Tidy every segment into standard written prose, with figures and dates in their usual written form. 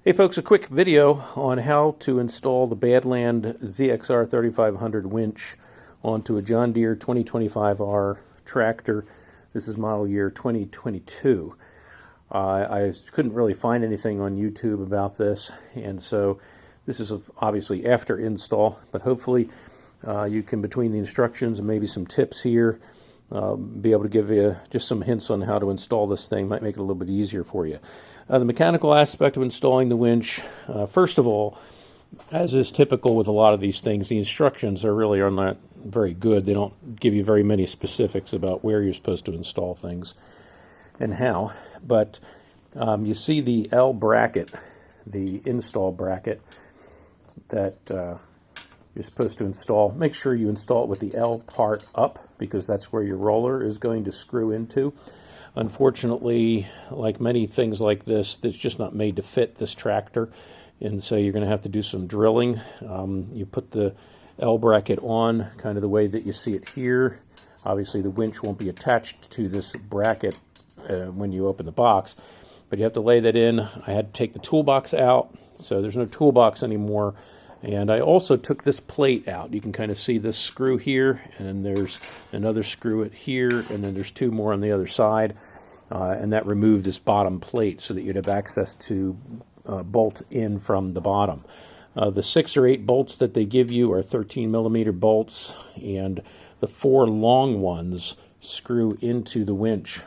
Hey folks, a quick video on how to install the Badland ZXR 3500 winch onto a John Deere 2025R tractor. This is model year 2022. I couldn't really find anything on YouTube about this, and so this is obviously after install, but hopefully you can, between the instructions and maybe some tips here, be able to give you just some hints on how to install this thing. Might make it a little bit easier for you. The mechanical aspect of installing the winch, first of all, as is typical with a lot of these things, the instructions are not very good. They don't give you very many specifics about where you're supposed to install things and how. But you see the L bracket, the install bracket that you're supposed to install. Make sure you install it with the L part up, because that's where your roller is going to screw into. Unfortunately, like many things like this, it's just not made to fit this tractor, and so you're going to have to do some drilling. You put the L bracket on kind of the way that you see it here. Obviously the winch won't be attached to this bracket when you open the box, but you have to lay that in. I had to take the toolbox out, so there's no toolbox anymore. And I also took this plate out. You can kind of see this screw here, and then there's another screw at here, and then there's two more on the other side. And that removed this bottom plate so that you'd have access to bolt in from the bottom. The 6 or 8 bolts that they give you are 13 millimeter bolts, and the 4 long ones screw into the winch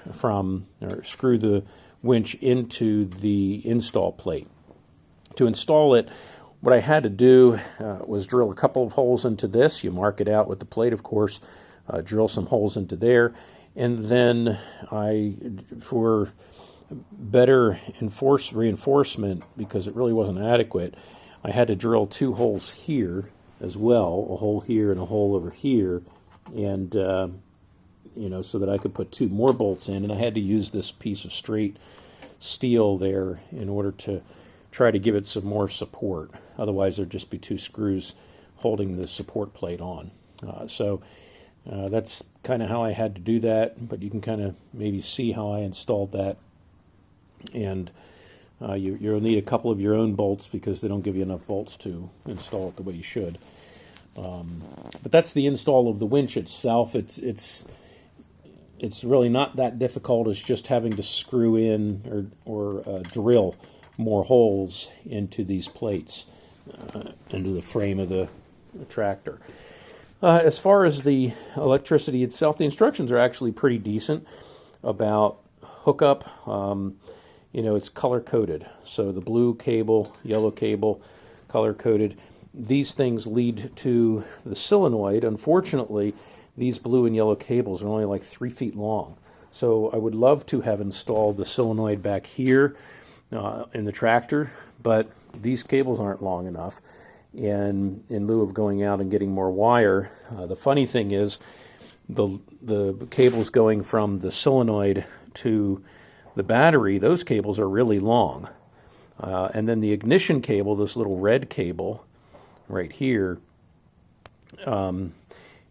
screw the winch into the install plate. To install it, what I had to do was drill a couple of holes into this. You mark it out with the plate, of course, drill some holes into there, and then for better reinforcement, because it really wasn't adequate, I had to drill 2 holes here as well, a hole here and a hole over here, and so that I could put 2 more bolts in, and I had to use this piece of straight steel there in order to try to give it some more support. Otherwise there'd just be 2 screws holding the support plate on. That's kind of how I had to do that, but you can kind of maybe see how I installed that. And you'll need a couple of your own bolts, because they don't give you enough bolts to install it the way you should. But that's the install of the winch itself. It's really not that difficult. It's just having to screw in or drill more holes into these plates, into the frame of the tractor. As far as the electricity itself, the instructions are actually pretty decent about hookup. It's color-coded. So the blue cable, yellow cable, color-coded. These things lead to the solenoid. Unfortunately, these blue and yellow cables are only like 3 feet long. So I would love to have installed the solenoid back here in the tractor, but these cables aren't long enough. And in lieu of going out and getting more wire, the funny thing is the cables going from the solenoid to the battery, those cables are really long. And then the ignition cable, this little red cable right here,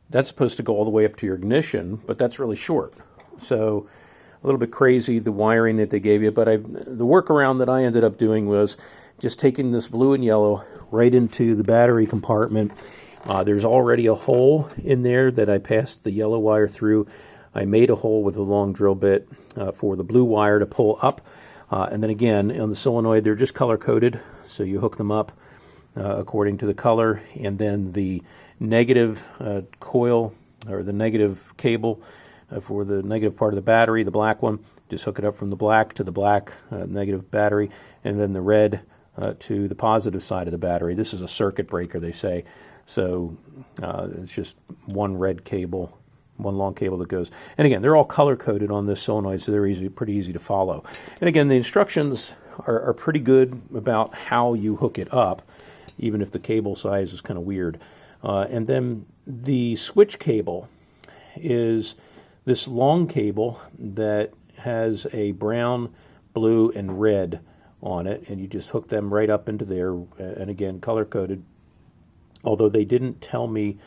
that's supposed to go all the way up to your ignition, but that's really short. So a little bit crazy, the wiring that they gave you, but the workaround that I ended up doing was just taking this blue and yellow right into the battery compartment. There's already a hole in there that I passed the yellow wire through. I made a hole with a long drill bit for the blue wire to pull up. And then again, on the solenoid, they're just color-coded, so you hook them up according to the color. And then the negative coil, or the negative cable, for the negative part of the battery, the black one, just hook it up from the black to the black negative battery, and then the red to the positive side of the battery. This is a circuit breaker, they say. So it's just one red cable, one long cable that goes. And again, they're all color-coded on this solenoid, so they're pretty easy to follow. And again, the instructions are pretty good about how you hook it up, even if the cable size is kind of weird. And then the switch cable is this long cable that has a brown, blue, and red on it, and you just hook them right up into there, and again, color-coded. Although they didn't tell me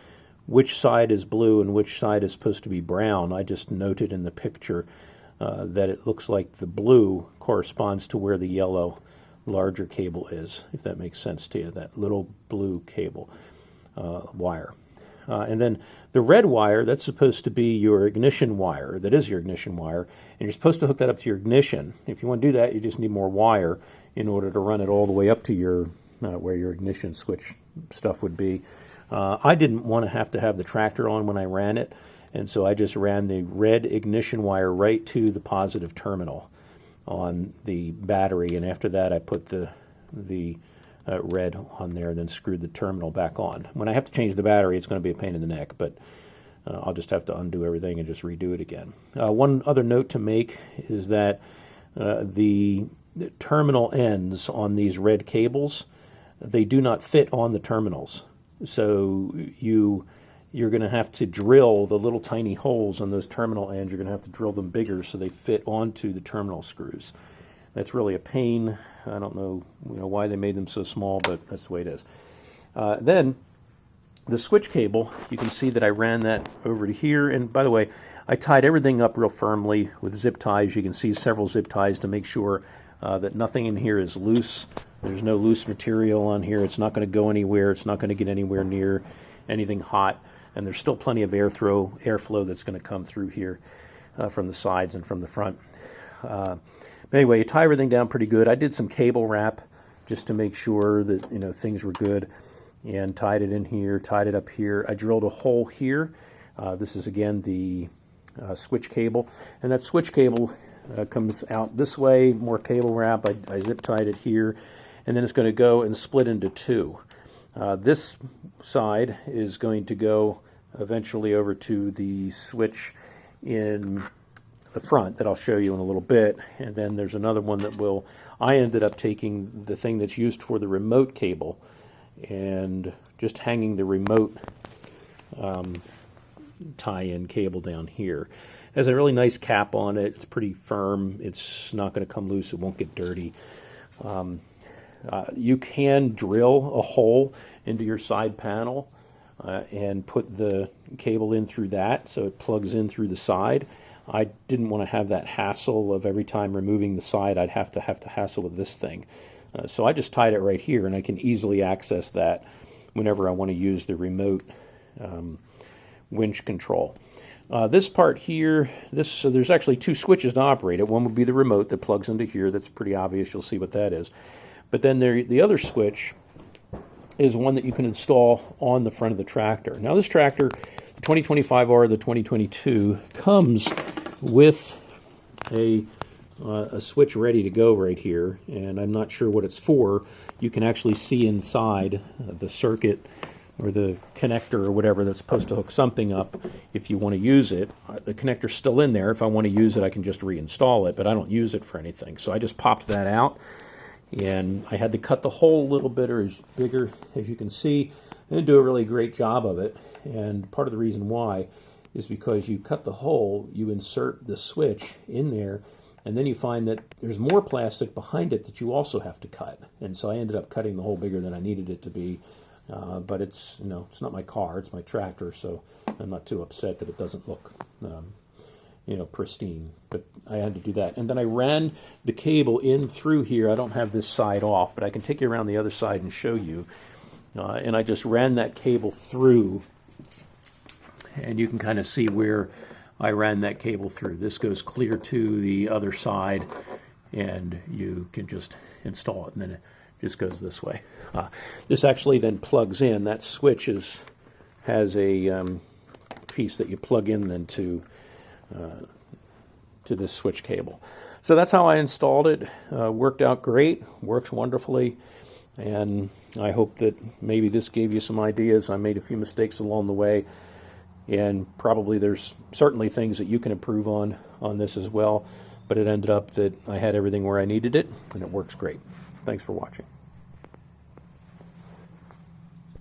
which side is blue and which side is supposed to be brown, I just noted in the picture that it looks like the blue corresponds to where the yellow larger cable is, if that makes sense to you, that little blue cable wire. And then the red wire, that's supposed to be your ignition wire. That is your ignition wire. And you're supposed to hook that up to your ignition. If you want to do that, you just need more wire in order to run it all the way up to your where your ignition switch stuff would be. I didn't want to have the tractor on when I ran it, and so I just ran the red ignition wire right to the positive terminal on the battery, and after that I put the red on there and then screwed the terminal back on. When I have to change the battery, it's going to be a pain in the neck, but I'll just have to undo everything and just redo it again. One other note to make is that the terminal ends on these red cables, they do not fit on the terminals. So you're going to have to drill the little tiny holes on those terminal ends. You're going to have to drill them bigger so they fit onto the terminal screws. That's really a pain. I don't know, why they made them so small, but that's the way it is. Then the switch cable, you can see that I ran that over to here. And by the way, I tied everything up real firmly with zip ties. You can see several zip ties to make sure that nothing in here is loose. There's no loose material on here. It's not going to go anywhere. It's not going to get anywhere near anything hot. And there's still plenty of airflow that's going to come through here from the sides and from the front. But anyway, you tie everything down pretty good. I did some cable wrap just to make sure that things were good, and tied it in here, tied it up here. I drilled a hole here. This is again the switch cable, and that switch cable comes out this way. More cable wrap. I zip tied it here, and then it's going to go and split into two. This side is going to go eventually over to the switch in the front that I'll show you in a little bit, and then there's another one that I ended up taking the thing that's used for the remote cable and just hanging the remote tie-in cable down here. It has a really nice cap on it. It's pretty firm. It's not going to come loose. It won't get dirty. You can drill a hole into your side panel and put the cable in through that so it plugs in through the side. I didn't want to have that hassle of every time removing the side I'd have to hassle with this thing. So I just tied it right here, and I can easily access that whenever I want to use the remote winch control. This part here, so there's actually two switches to operate it. One would be the remote that plugs into here. That's pretty obvious. You'll see what that is. But then the other switch is one that you can install on the front of the tractor. Now this tractor, the 2025R, the 2022, comes with a switch ready to go right here, and I'm not sure what it's for. You can actually see inside the circuit or the connector or whatever that's supposed to hook something up if you want to use it. The connector's still in there. If I want to use it, I can just reinstall it, but I don't use it for anything. So I just popped that out, and I had to cut the hole a little bit bigger, as you can see. I didn't do a really great job of it, and part of the reason why is because you cut the hole, you insert the switch in there, and then you find that there's more plastic behind it that you also have to cut. And so I ended up cutting the hole bigger than I needed it to be. But it's it's not my car, it's my tractor, so I'm not too upset that it doesn't look pristine. But I had to do that, and then I ran the cable in through here. I don't have this side off, but I can take you around the other side and show you. And I just ran that cable through, and you can kind of see where I ran that cable through. This goes clear to the other side, and you can just install it, and then it just goes this way. This actually then plugs in. That switch has a piece that you plug in then to this switch cable. So that's how I installed it. Worked out great. Works wonderfully. And I hope that maybe this gave you some ideas. I made a few mistakes along the way, and probably there's certainly things that you can improve on this as well. But it ended up that I had everything where I needed it, and it works great. Thanks for watching.